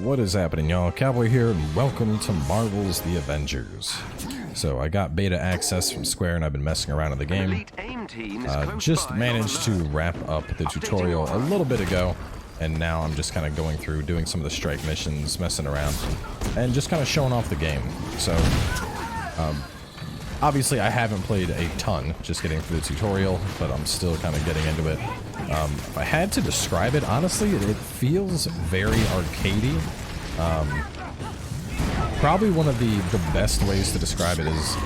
What is happening, y'all? Cowboy here, and welcome to Marvel's The Avengers. So I got beta access from Square, and I've been messing around in the game. Just managed to wrap up the tutorial a little bit ago, and now I'm just kind of going through, doing some of the strike missions, messing around, and just kind of showing off the game. So, obviously I haven't played a ton, just getting through the tutorial, but I'm still kind of getting into it. If I had to describe it, honestly, it feels very arcadey. Probably one of the best ways to describe it is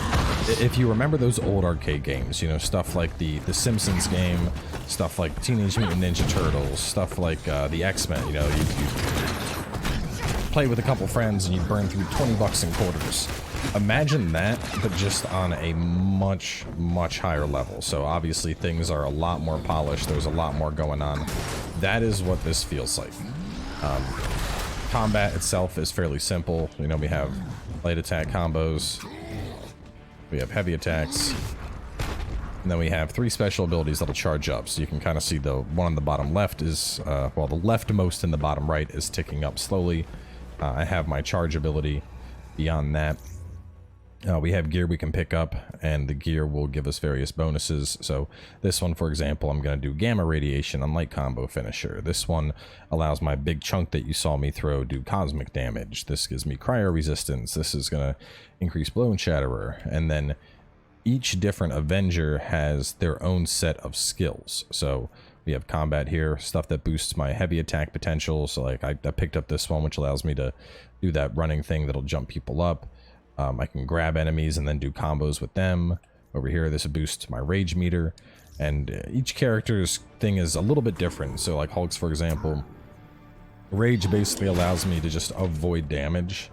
if you remember those old arcade games, you know, stuff like the Simpsons game, stuff like Teenage Mutant Ninja Turtles, stuff like the X-Men, you know, you play with a couple friends and you burn through 20 bucks in quarters. Imagine that, but just on a much higher level. So obviously things are a lot more polished, there's a lot more going on. That is what this feels like. Combat itself is fairly simple. You know, we have light attack combos, we have heavy attacks, and then we have 3 special abilities that'll charge up. So you can kind of see the one on the bottom left is, well, the leftmost in the bottom right is ticking up slowly. I have my charge ability. Beyond that, we have gear we can pick up, and the gear will give us various bonuses. So this one, for example, I'm going to do gamma radiation on light combo finisher. This one allows my big chunk that you saw me throw do cosmic damage. This gives me cryo resistance. This is going to increase blow and shatterer. And then each different Avenger has their own set of skills. So we have combat here, stuff that boosts my heavy attack potential. So like I picked up this one, which allows me to do that running thing that'll jump people up. I can grab enemies and then do combos with them. Over here, this boosts my rage meter. And each character's thing is a little bit different. So like Hulk's, for example, rage basically allows me to just avoid damage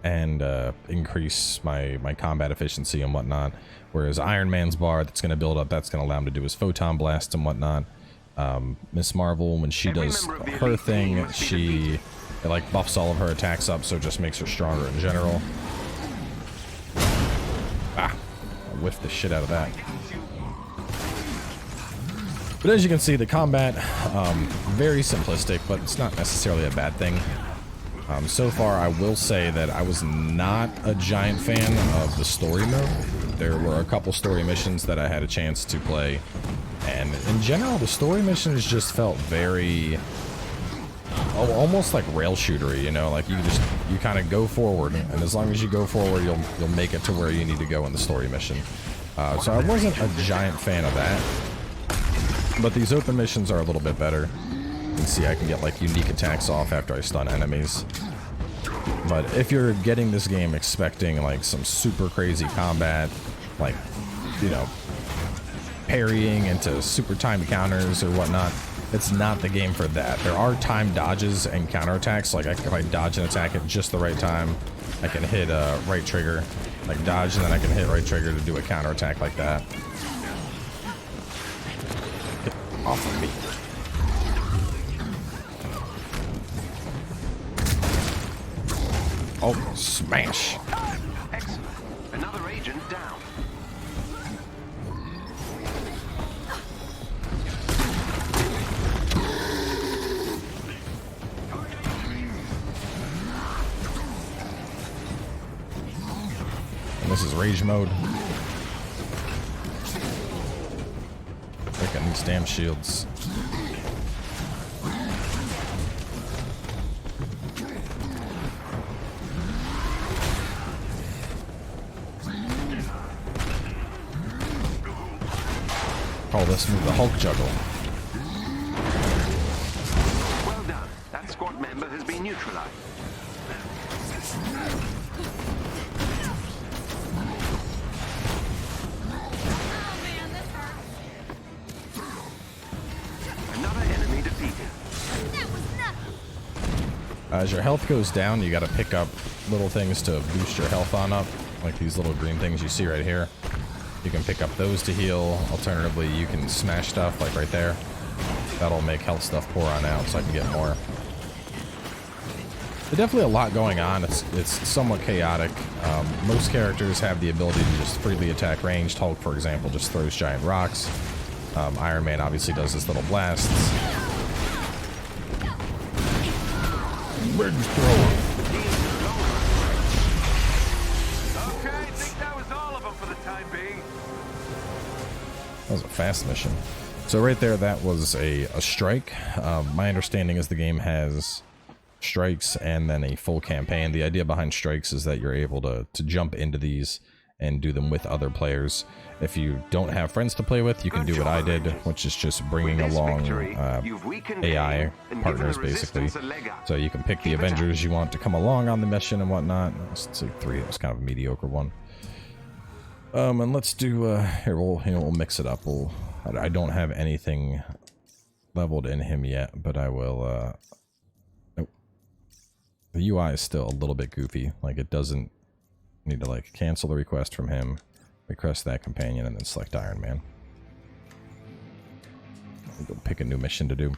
and increase my combat efficiency and whatnot. Whereas Iron Man's bar that's going to build up, that's going to allow him to do his photon blast and whatnot. Miss Marvel, when she does her thing, it like buffs all of her attacks up, so it just makes her stronger in general. Ah, I whiffed the shit out of that. But as you can see, the combat, very simplistic, but it's not necessarily a bad thing. So far, I will say that I was not a giant fan of the story mode. There were a couple story missions that I had a chance to play, and in general, the story missions just felt very, almost like rail shootery, you know, like you kind of go forward, and as long as you go forward, you'll make it to where you need to go in the story mission. So I wasn't a giant fan of that, but these open missions are a little bit better. You can see I can get like unique attacks off after I stun enemies. But if you're getting this game expecting like some super crazy combat, like, you know, parrying into super timed counters or whatnot, it's not the game for that. There are timed dodges and counterattacks. Like if I dodge an attack at just the right time, I can hit right trigger, like dodge, and then I can hit right trigger to do a counterattack like that. Get off of me. Oh, smash. Excellent. Another agent down. And this is rage mode. Look at these damn shields. Call this move the Hulk juggle. Well done. That squad member has been neutralized. Another enemy defeated. As your health goes down, you got to pick up little things to boost your health on up, like these little green things you see right here. You can pick up those to heal. Alternatively, you can smash stuff like right there. That'll make health stuff pour on out so I can get more. There's definitely a lot going on. It's somewhat chaotic. Most characters have the ability to just freely attack ranged. Hulk, for example, just throws giant rocks. Iron Man obviously does his little blasts. Bridge thrower. Okay, I think that was all of them for the time being. That was a fast mission. So right there, that was a strike. My understanding is the game has strikes and then a full campaign. The idea behind strikes is that you're able to jump into these and do them with other players. If you don't have friends to play with, you can do what I did, which is just bringing along AI partners, basically. So you can pick the Avengers you want to come along on the mission and whatnot. It's like 3. It was kind of a mediocre one. And let's do here. We'll mix it up. I don't have anything leveled in him yet, but I will. Nope. The UI is still a little bit goofy. Like, it doesn't need to like cancel the request from him, request that companion, and then select Iron Man. We'll go pick a new mission to do.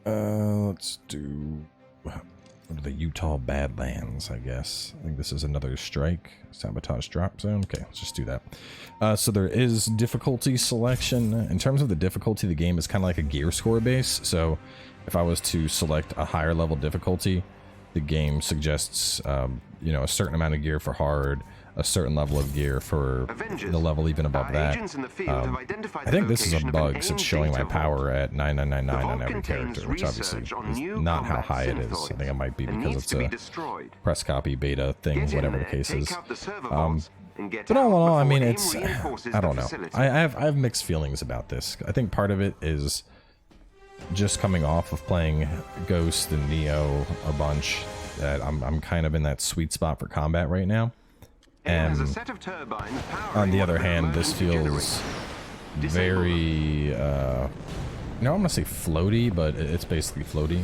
Let's do the Utah Badlands, I guess. I think this is another strike. Sabotage drop zone. Okay, let's just do that. So there is difficulty selection. In terms of the difficulty, the game is kind of like a gear score base. So if I was to select a higher level difficulty, the game suggests, you know, a certain amount of gear for hard, a certain level of gear for the level even above that. I think this is a bug, so it's showing my power at 9999 on every character, which obviously is not how high it is. I think it might be because it's a press copy beta thing, whatever the case is. But all in all, I mean, it's, I don't know. I have mixed feelings about this. I think part of it is just coming off of playing Ghost and Neo a bunch, that I'm kind of in that sweet spot for combat right now. And on the other hand, this feels very, no, I'm gonna say floaty, but it's basically floaty.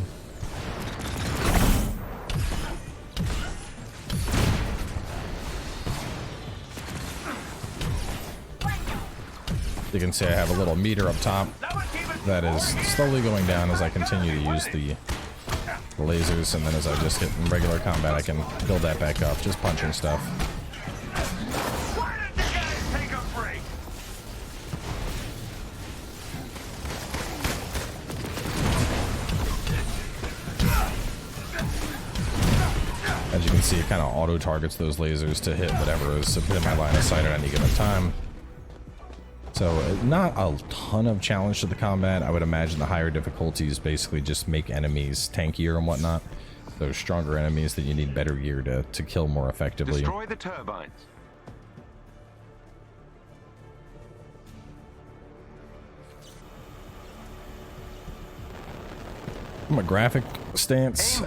You can see I have a little meter up top that is slowly going down as I continue to use the lasers, and then as I just hit in regular combat, I can build that back up, just punching stuff. Why did the guys take a break? As you can see, it kind of auto targets those lasers to hit whatever is within my line of sight at any given time. So not a ton of challenge to the combat. I would imagine the higher difficulties basically just make enemies tankier and whatnot. Those stronger enemies that you need better gear to kill more effectively. Destroy the turbines. From a graphic stance,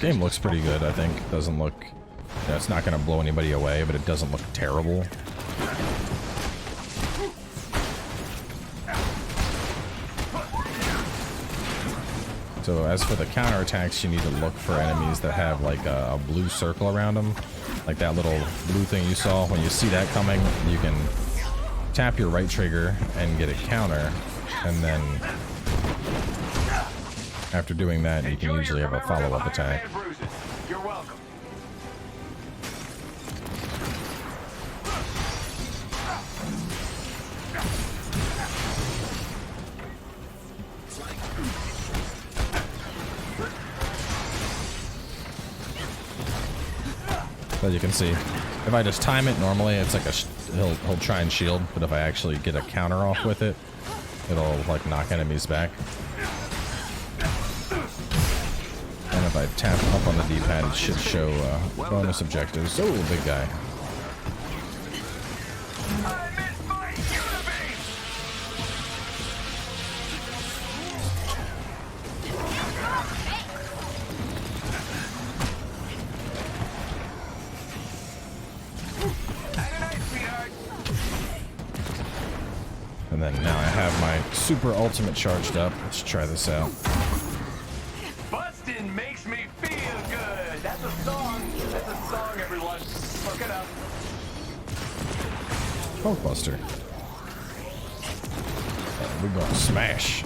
game looks pretty good, I think. Doesn't look, you know, it's not going to blow anybody away, but it doesn't look terrible. So as for the counterattacks, you need to look for enemies that have like a blue circle around them. Like that little blue thing you saw. When you see that coming, you can tap your right trigger and get a counter. And then after doing that, you can usually have a follow-up attack. You're welcome. As you can see, if I just time it, normally it's like he'll try and shield, but if I actually get a counter off with it, it'll like knock enemies back. And if I tap up on the D-pad, it should show bonus objectives. Oh, big guy. And then now I have my super ultimate charged up. Let's try this out. Bustin' makes me feel good. That's a song. That's a song, everyone. Look it up. Hulkbuster. We're gonna smash.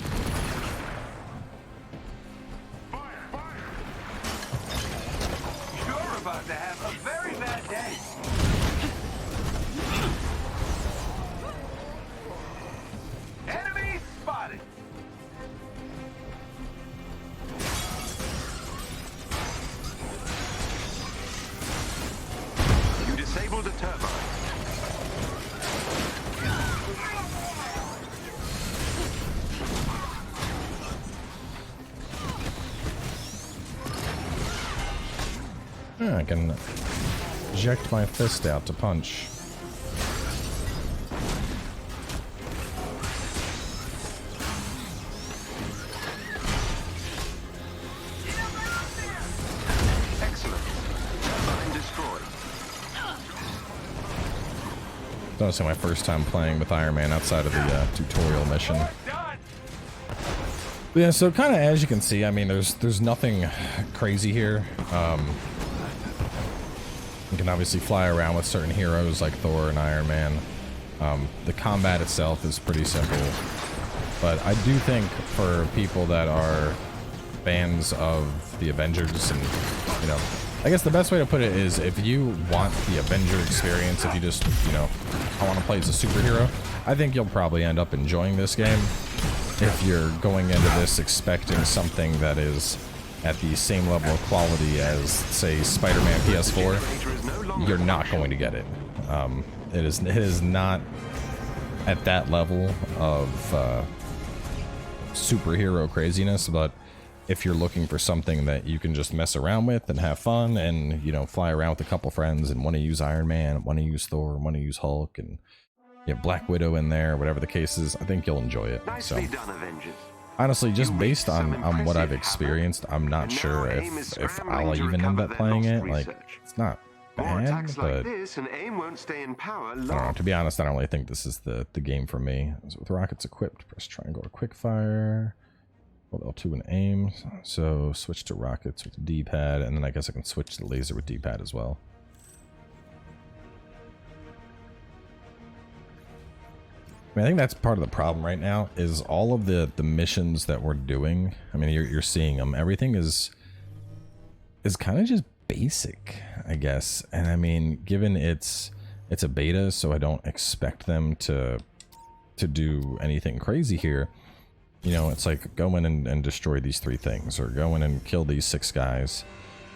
You're about to have a very bad day. Enemy spotted. Disable the turbine. Yeah, I can eject my fist out to punch. It's honestly my first time playing with Iron Man outside of the tutorial mission. But yeah, so kind of as you can see, I mean, there's nothing crazy here. You can obviously fly around with certain heroes like Thor and Iron Man. The combat itself is pretty simple, but I do think for people that are fans of the Avengers, and you know, I guess the best way to put it is if you want the Avenger experience, if you just, you know, I want to play as a superhero, I think you'll probably end up enjoying this game. If you're going into this expecting something that is at the same level of quality as, say, Spider-Man PS4, you're not going to get it. It is not at that level of superhero craziness, but if you're looking for something that you can just mess around with and have fun and, you know, fly around with a couple friends and want to use Iron Man, want to use Thor, want to use Hulk, and you have Black Widow in there, whatever the case is, I think you'll enjoy it. Nicely done, Avengers. Honestly, just based on what I've experienced, I'm not sure if I'll even end up playing it. Like, it's not bad, but this, and AIM won't stay in power I don't know. To be honest, I don't really think this is the game for me. So with rockets equipped, press triangle to quick fire. Hold L2 and aim. So switch to rockets with D-pad, and then I guess I can switch to laser with D-pad as well. I mean, I think that's part of the problem right now is all of the missions that we're doing. I mean, you're seeing them. Everything is kind of just basic, I guess. And I mean, given it's a beta, so I don't expect them to do anything crazy here. You know, it's like go in and destroy these 3 things, or go in and kill these 6 guys.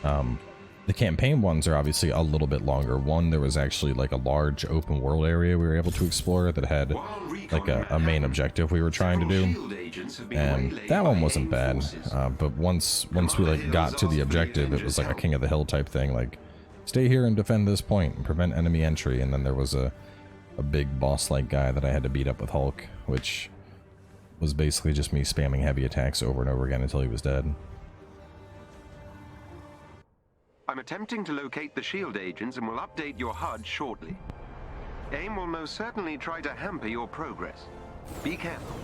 The campaign ones are obviously a little bit longer. One, there was actually like a large open world area we were able to explore that had like a main objective we were trying to do, and that one wasn't bad. But once we like got to the objective, it was like a King of the Hill type thing, like stay here and defend this point and prevent enemy entry. And then there was a big boss like guy that I had to beat up with Hulk, which was basically just me spamming heavy attacks over and over again until he was dead. I'm attempting to locate the shield agents and will update your HUD shortly. AIM will most certainly try to hamper your progress. Be careful.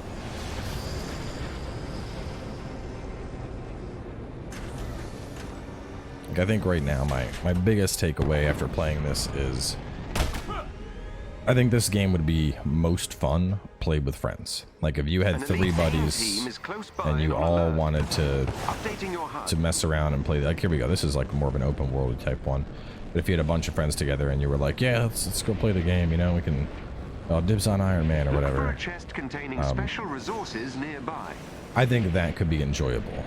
Like, I think right now my biggest takeaway after playing this is I think this game would be most fun played with friends. Like if you had 3 buddies and you all wanted to mess around and play, like here we go, this is like more of an open world type one. But if you had a bunch of friends together and you were like, yeah, let's go play the game, you know, we can dibs on Iron Man or whatever. Chest containing special resources nearby. I think that could be enjoyable.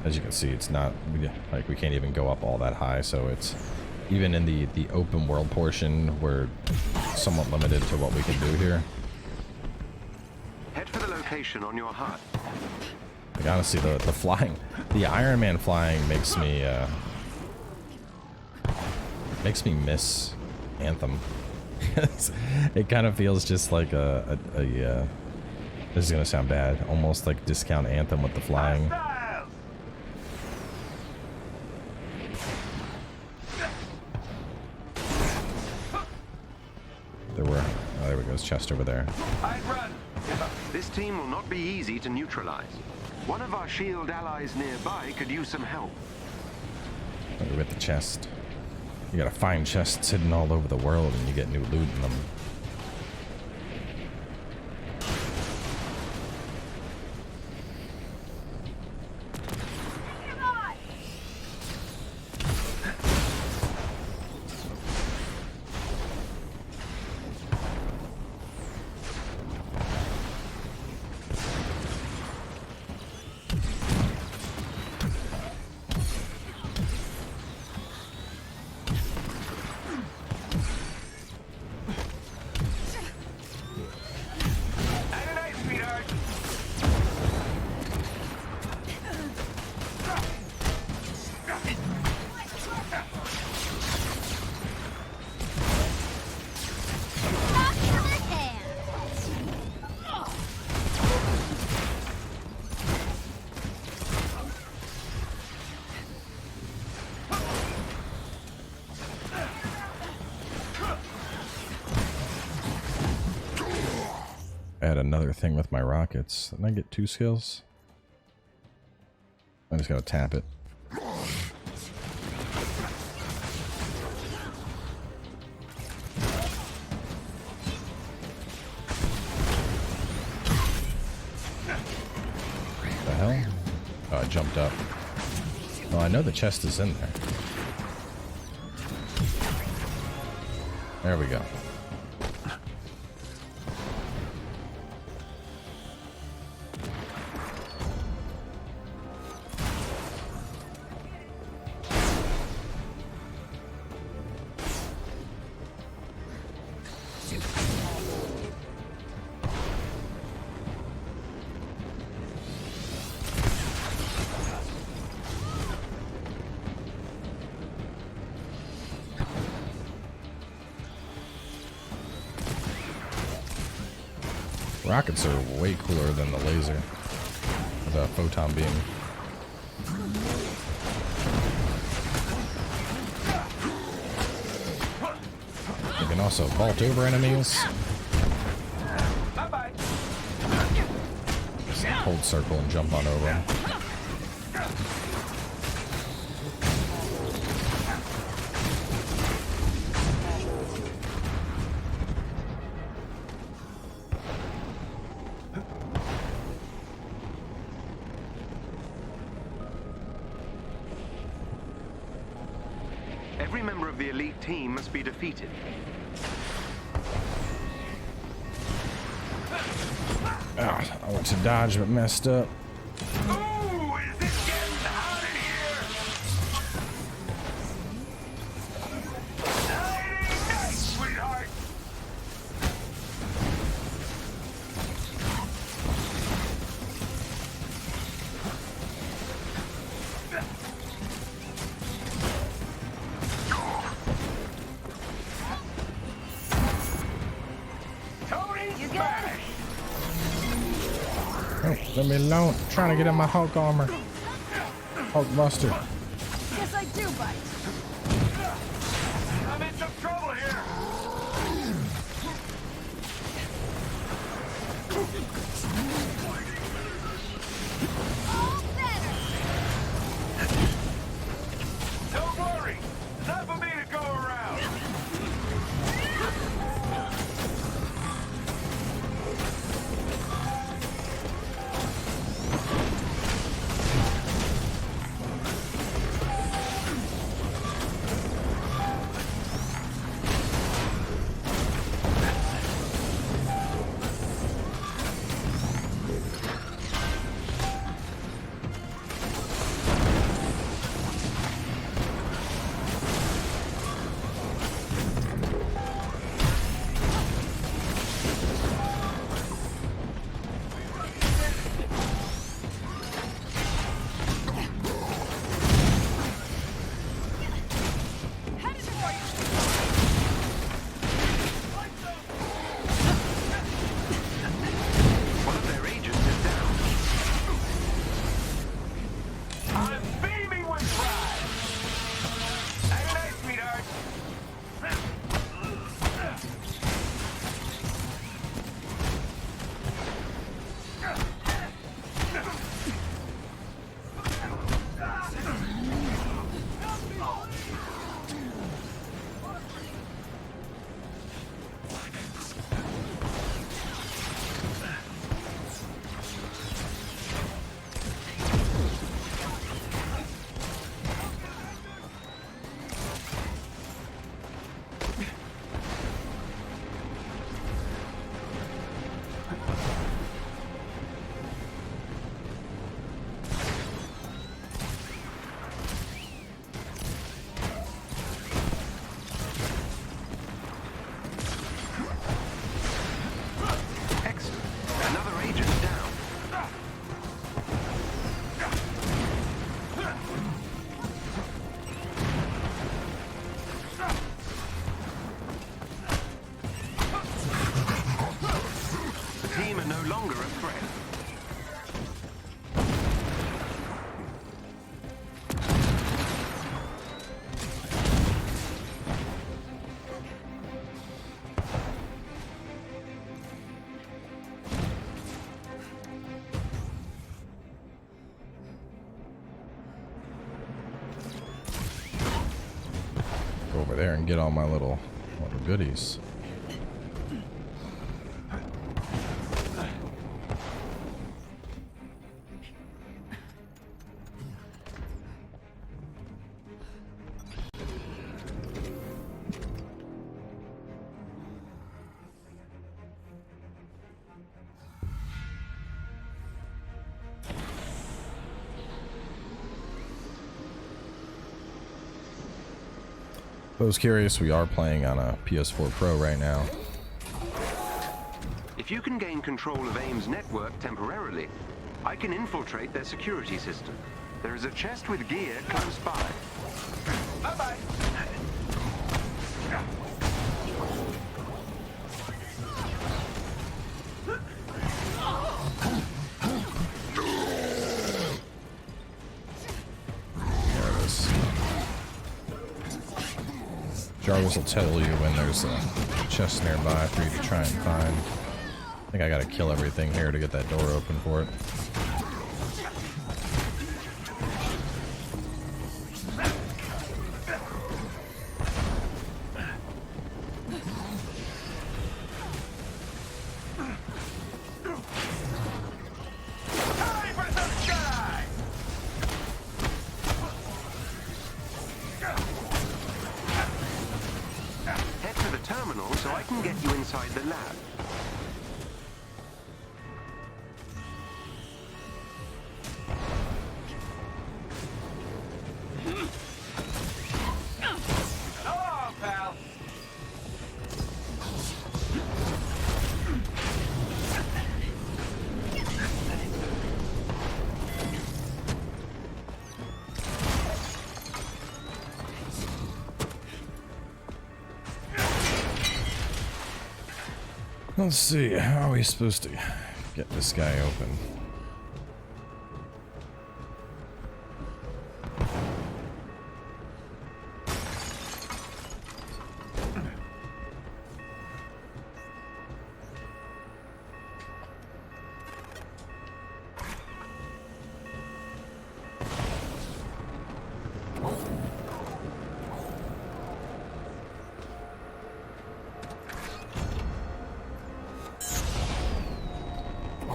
As you can see, it's not like we can't even go up all that high, so it's even in the open world portion, we're somewhat limited to what we can do here. Head for the location on your HUD. Like honestly, the flying, the Iron Man flying makes me miss Anthem. It kind of feels just like this is gonna sound bad, almost like discount Anthem with the flying. There we go, his chest over there. I'd run. This team will not be easy to neutralize. One of our shield allies nearby could use some help. Over at the chest. You gotta find chests hidden all over the world and you get new loot in them. add another thing with my rockets. Didn't I get 2 skills? I just gotta tap it. The hell? Oh, I jumped up. Oh, I know the chest is in there. There we go. Rockets are way cooler than the laser. The photon beam. You can also vault over enemies. Bye-bye. Just hold circle and jump on over them. Every member of the elite team must be defeated. Ah, I went to dodge but messed up. Ooh, is it getting hot in here? Night, sweetheart. Tony, you smash. Oh, let me alone. I'm trying to get in my Hulk armor. Hulk Buster. Yes, I do, bite. I'm in some trouble here. All better. Don't worry. Enough of me to go around. over there and get all my little goodies. I was curious, we are playing on a PS4 Pro right now. If you can gain control of AIM's network temporarily, I can infiltrate their security system. There is a chest with gear close by. Bye-bye. There it is. Jarvis will tell you when there's a chest nearby for you to try and find. I think I gotta kill everything here to get that door open for it. Time for some shine! Head to the terminal so I can get you inside the lab. Oh, pal. Let's see, how are we supposed to get this guy open?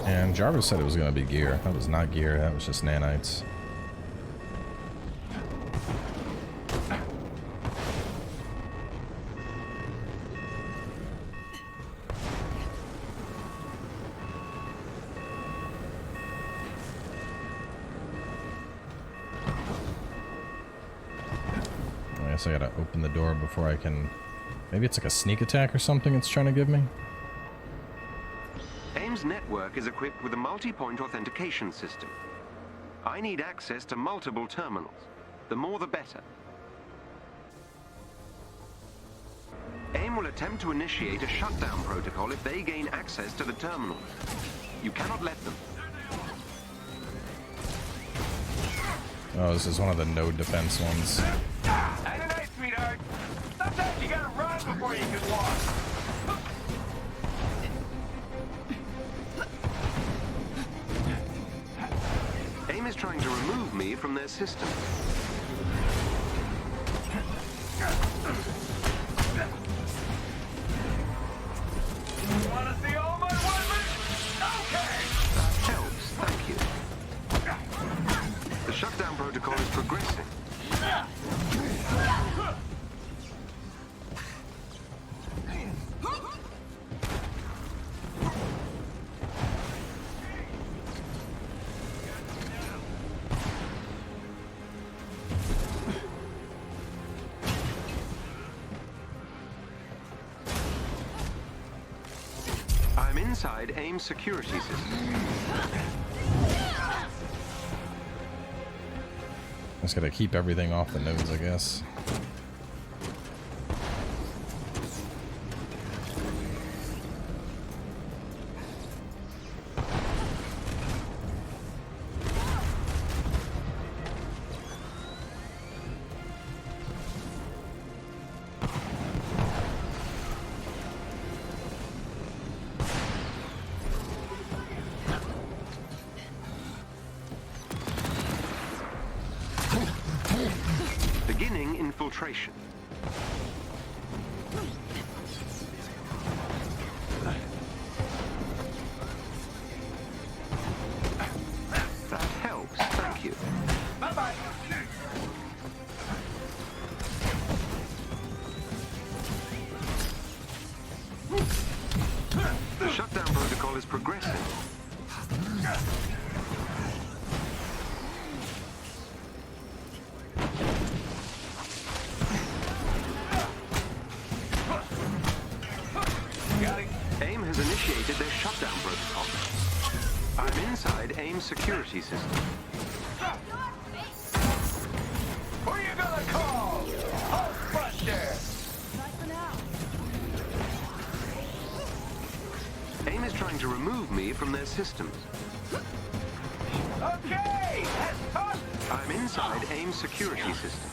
And Jarvis said it was going to be gear. That was not gear, that was just nanites. I guess I gotta open the door before I can... Maybe it's like a sneak attack or something it's trying to give me? AIM's network is equipped with a multi-point authentication system. I need access to multiple terminals. The more the better. AIM will attempt to initiate a shutdown protocol if they gain access to the terminals. You cannot let them. Oh, this is one of the no defense ones. Have a night, sweetheart. Sometimes you gotta run before you can walk. AIM is trying to remove me from their system. Wanna see all my weapons? Okay! Helps, thank you. The shutdown protocol is progressing. I'm inside AIM's security system. Just gotta keep everything off the nodes, I guess. Beginning infiltration. progressing. AIM has initiated their shutdown protocol. I'm inside AIM's security system. Who are you gonna call? Hulkbuster! Not for now. AIM is trying to remove me from their systems. Okay, that's tough. I'm inside AIM's security system.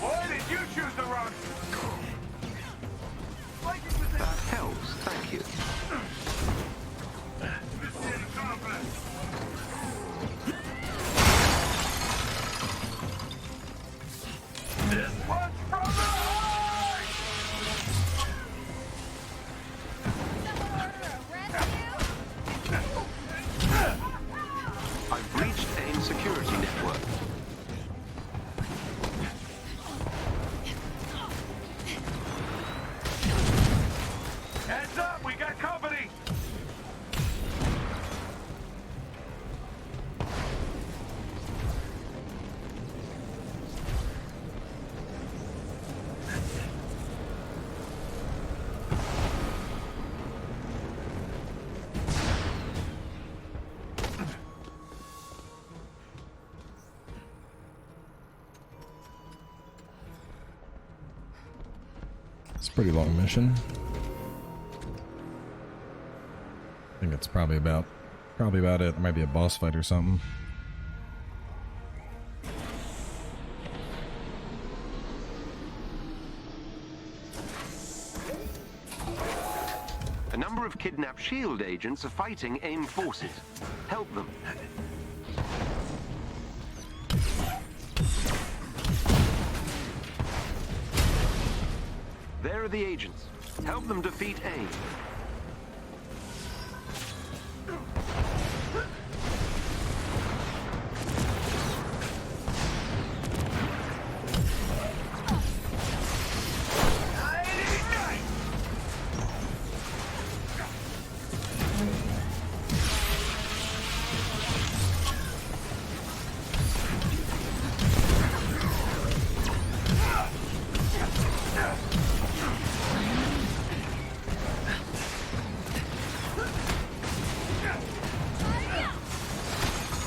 Why did you choose the wrong? That helps, thank you. This one's from the heart! I've breached AIM's security network. Heads up, we got company! It's a pretty long mission. I think it's probably about it. There might be a boss fight or something. A number of kidnapped SHIELD agents are fighting AIM forces. Help them. There are the agents. Help them defeat AIM.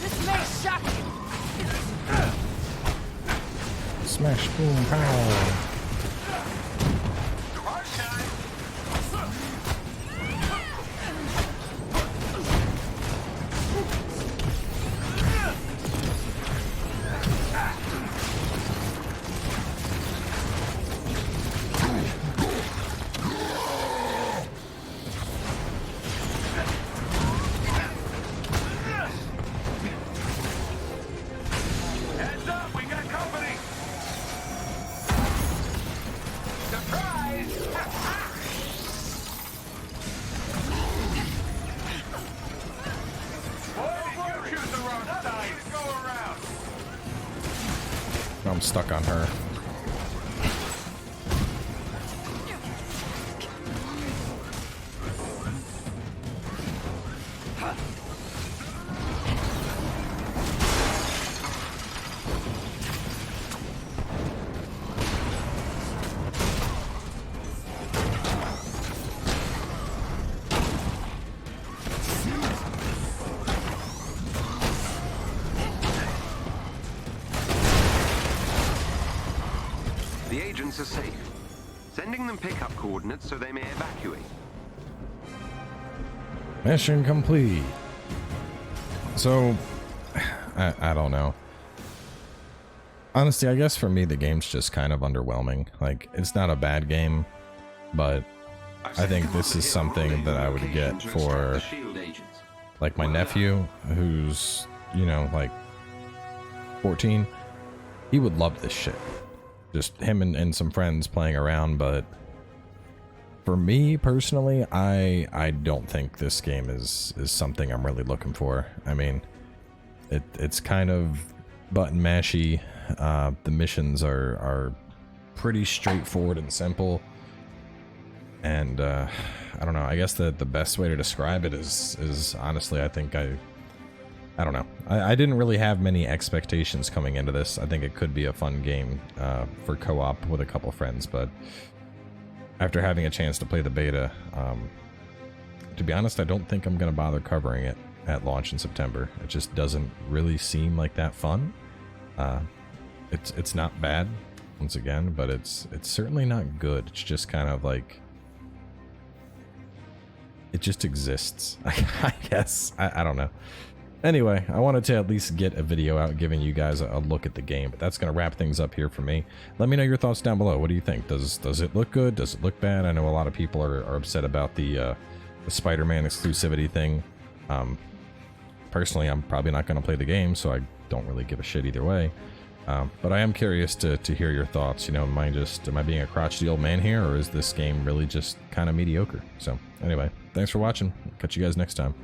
This may shock you. Smash, boom, pow. Heads up, we got company! Surprise! Why did you choose the wrong side? Go around! I'm stuck on her. The agents are safe. Sending them pickup coordinates so they may evacuate. Mission complete. So, I don't know. Honestly, I guess for me the game's just kind of underwhelming. Like, it's not a bad game, but I think this is something that I would get for like my nephew, who's, you know, like 14. He would love this shit. Just him and some friends playing around, but For me personally, I don't think this game is something I'm really looking for. I mean, it's kind of button mashy. The missions are pretty straightforward and simple. And I don't know. I guess the best way to describe it is honestly, I think I don't know. I didn't really have many expectations coming into this. I think it could be a fun game for co-op with a couple friends, but after having a chance to play the beta, to be honest, I don't think I'm going to bother covering it at launch in September. It just doesn't really seem like that fun. It's not bad, once again, but it's certainly not good. It's just kind of like, it just exists, I guess. I don't know. Anyway, I wanted to at least get a video out giving you guys a look at the game, but that's going to wrap things up here for me. Let me know your thoughts down below. What do you think? Does it look good? Does it look bad? I know a lot of people are upset about the Spider-Man exclusivity thing. Personally, I'm probably not going to play the game, so I don't really give a shit either way. But I am curious to hear your thoughts. You know, am I being a crotchety old man here, or is this game really just kind of mediocre? So anyway, thanks for watching. Catch you guys next time.